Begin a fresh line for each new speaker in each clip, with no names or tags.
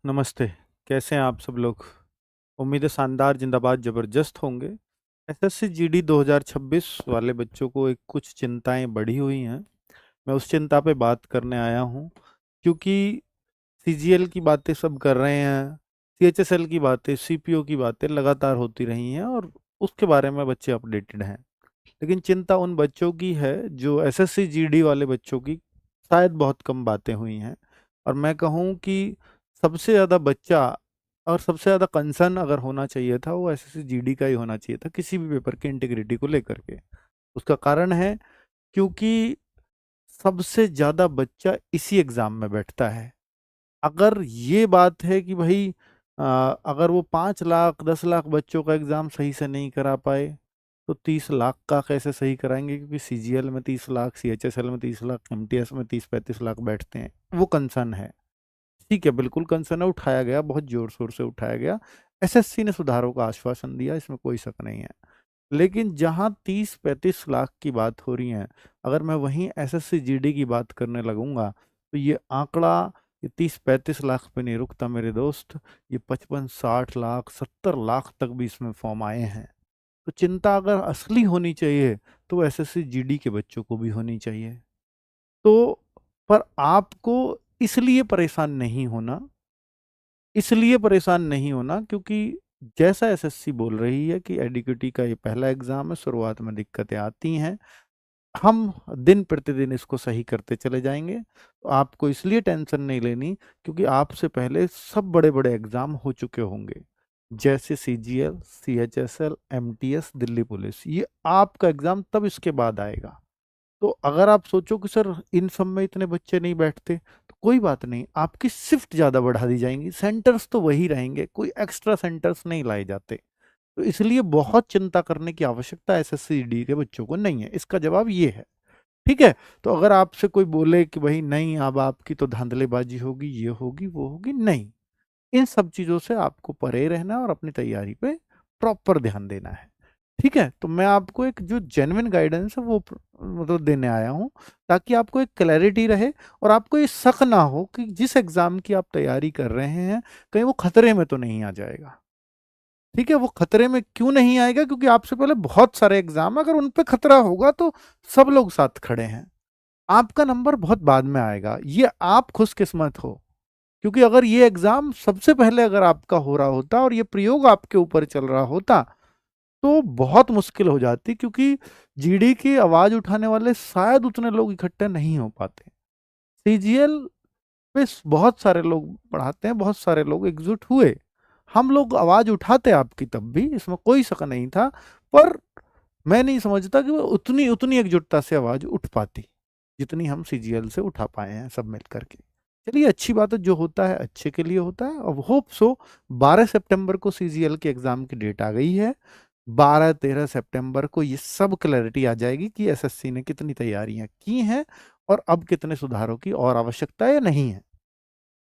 नमस्ते, कैसे हैं आप सब लोग? उम्मीद है शानदार, ज़िंदाबाद, ज़बरदस्त होंगे। एसएससी जीडी 2026 वाले बच्चों को एक कुछ चिंताएँ बढ़ी हुई हैं। मैं उस चिंता पे बात करने आया हूँ, क्योंकि सीजीएल की बातें सब कर रहे हैं, सीएचएसएल की बातें, सीपीओ की बातें लगातार होती रही हैं और उसके बारे में बच्चे अपडेटेड हैं। लेकिन चिंता उन बच्चों की है जो एसएससी जीडी वाले बच्चों की शायद बहुत कम बातें हुई हैं। और मैं कहूँ कि सबसे ज़्यादा बच्चा और सबसे ज़्यादा कंसर्न अगर होना चाहिए था वो एसएससी जीडी का ही होना चाहिए था, किसी भी पेपर की इंटीग्रिटी को लेकर के। उसका कारण है क्योंकि सबसे ज़्यादा बच्चा इसी एग्ज़ाम में बैठता है। अगर ये बात है कि भाई अगर वो 5 लाख 10 लाख बच्चों का एग्ज़ाम सही से नहीं करा पाए, तो 30 लाख का कैसे सही कराएँगे? क्योंकि सीजीएल में 30 लाख, सीएचएसएल में 30 लाख, एमटीएस में 30-35 लाख बैठते हैं। वो कंसर्न है। ठीक है, बिल्कुल कंसर्न है, उठाया गया, बहुत ज़ोर-शोर से उठाया गया। एसएससी ने सुधारों का आश्वासन दिया, इसमें कोई शक नहीं है। लेकिन जहाँ 30-35 लाख की बात हो रही है, अगर मैं वहीं एसएससी जीडी की बात करने लगूँगा, तो ये आंकड़ा ये 30-35 लाख पे नहीं रुकता मेरे दोस्त, ये 55-60 लाख, 70 लाख तक भी इसमें फॉर्म आए हैं। तो चिंता अगर असली होनी चाहिए, तो वो एसएससी जीडी के बच्चों को भी होनी चाहिए। तो पर आपको इसलिए परेशान नहीं होना, इसलिए परेशान नहीं होना क्योंकि जैसा एसएससी बोल रही है कि एडिक्यूटी का ये पहला एग्ज़ाम है, शुरुआत में दिक्कतें आती हैं। हम दिन प्रतिदिन इसको सही करते चले जाएँगे। तो आपको इसलिए टेंशन नहीं लेनी क्योंकि आपसे पहले सब बड़े-बड़े एग्ज़ाम हो चुके होंगे। जैसे CGL, CHSL, MTS, Delhi police, ये आपका एग्ज़ाम तब इसके बाद आएगा। तो अगर आप सोचो कि सर इन सब में इतने बच्चे नहीं बैठते, तो कोई बात नहीं, आपकी शिफ्ट ज़्यादा बढ़ा दी जाएँगी, सेंटर्स तो वही रहेंगे, कोई एक्स्ट्रा सेंटर्स नहीं लाए जाते। तो इसलिए बहुत चिंता करने की आवश्यकता एसएससी-जीडी के बच्चों को नहीं है, इसका जवाब ये है। ठीक है? तो अगर आपसे कोई बोले कि भई नहीं अब आपकी तो धांधलेबाज़ी होगी, ये होगी, वो होगी, नहीं। इन सब चीज़ों से आपको परे रहना है और अपनी तैयारी पे प्रॉपर ध्यान देना है। ठीक है? तो मैं आपको एक जो जेन्युइन गाइडेंस है वो मतलब देने आया हूँ, ताकि आपको एक क्लैरिटी रहे और आपको ये शक ना हो कि जिस एग्ज़ाम की आप तैयारी कर रहे हैं, कहीं वो खतरे में तो नहीं आ जाएगा। ठीक है? वो खतरे में क्यों नहीं आएगा? क्योंकि आपसे पहले बहुत सारे एग्ज़ाम हैं, अगर उन पे खतरा होगा तो सब लोग साथ खड़े हैं। आपका नंबर बहुत बाद में आएगा, ये आप खुशकिस्मत हो। क्योंकि अगर ये एग्ज़ाम सबसे पहले अगर आपका हो रहा होता और ये प्रयोग आपके ऊपर चल रहा होता, तो बहुत मुश्किल हो जाती क्योंकि जीडी की आवाज़ उठाने वाले शायद उतने लोग इकट्ठे नहीं हो पाते। सीजीएल पे बहुत सारे लोग पढ़ाते हैं, बहुत सारे लोग एकजुट हुए। हम लोग आवाज़ उठाते आपकी तब भी, इसमें कोई शक नहीं था, पर मैं नहीं समझता कि वो उतनी उतनी एकजुटता से आवाज़ उठ पाती, जितनी हम सीजीएल से उठा पाए हैं सब मिल कर के। चलिए अच्छी बात है, जो होता है अच्छे के लिए होता है। अब होप सो 12 सितंबर को सीजीएल के एग्ज़ाम की डेट आ गई है। 12-13 सितंबर को ये सब क्लैरिटी आ जाएगी कि एसएससी ने कितनी तैयारियाँ की हैं और अब कितने सुधारों की और आवश्यकता है या नहीं है।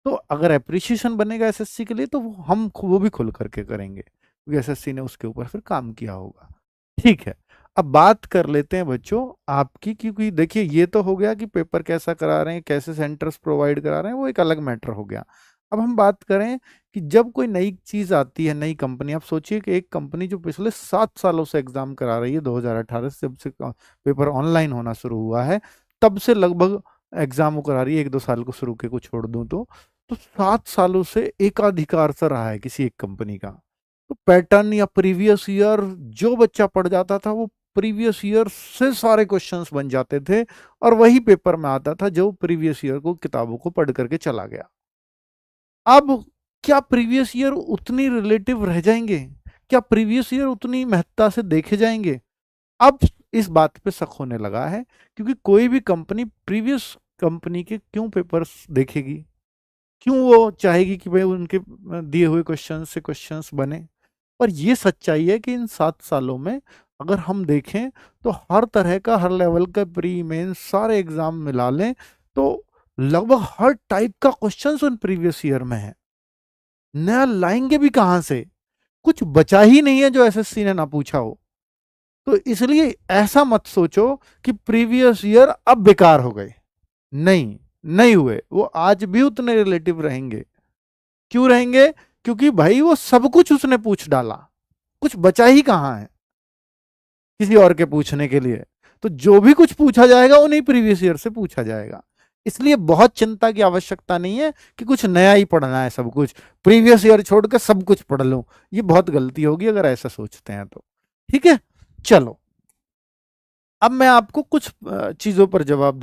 तो अगर एप्रिसिएशन बनेगा एसएससी के लिए तो वो भी खुल करके करेंगे, क्योंकि एसएससी ने उसके ऊपर फिर काम किया होगा। ठीक है, अब बात कर लेते हैं बच्चों आपकी, क्योंकि देखिए ये तो हो गया कि पेपर कैसा करा रहे हैं, कैसे सेंटर्स प्रोवाइड करा रहे हैं, वो एक अलग मैटर हो गया। अब हम बात करें कि जब कोई नई चीज़ आती है, नई कंपनी, आप सोचिए कि एक कंपनी जो पिछले 7 सालों से एग्ज़ाम करा रही है, 2018 से जब से पेपर ऑनलाइन होना शुरू हुआ है, तब से लगभग एग्ज़ाम वो करा रही है, 1-2 साल को शुरू के को छोड़ दूँ तो 7 सालों से एकाधिकार सा रहा है किसी एक कंपनी का। तो पैटर्न या प्रीवियस ईयर जो बच्चा पढ़ जाता था वो प्रीवियस ईयर से सारे क्वेश्चंस बन जाते थे और वही पेपर में आता था जो प्रीवियस ईयर को किताबों को पढ़ करके चला गया। अब क्या प्रीवियस ईयर उतनी रिलेटिव रह जाएंगे? क्या प्रीवियस ईयर उतनी महत्ता से देखे जाएंगे? अब इस बात पे शक होने लगा है, क्योंकि कोई भी कंपनी प्रीवियस कंपनी के क्यों पेपर्स देखेगी? क्यों वो चाहेगी कि भाई उनके दिए हुए क्वेश्चन से क्वेश्चंस बने? पर ये सच्चाई है कि इन 7 सालों में अगर हम देखें तो हर तरह का, हर लेवल का प्री मेंस सारे एग्जाम मिला लें तो लगभग हर टाइप का क्वेश्चंस उन प्रीवियस ईयर में है। नया लाएंगे भी कहां से? कुछ बचा ही नहीं है जो एसएससी ने ना पूछा हो। तो इसलिए ऐसा मत सोचो कि प्रीवियस ईयर अब बेकार हो गए। नहीं, नहीं हुए, वो आज भी उतने रिलेटिव रहेंगे। क्यों रहेंगे? क्योंकि भाई वो सब कुछ उसने पूछ डाला, कुछ बचा ही कहां है किसी और के पूछने के लिए। तो जो भी कुछ पूछा जाएगा उन्हीं प्रीवियस ईयर से पूछा जाएगा। इसलिए बहुत चिंता की आवश्यकता नहीं है कि कुछ नया ही पढ़ना है, सब कुछ प्रीवियस ईयर छोड़ के सब कुछ पढ़ लो। ये बहुत गलती होगी अगर ऐसा सोचते हैं तो। ठीक है, चलो अब मैं आपको कुछ चीजों पर जवाब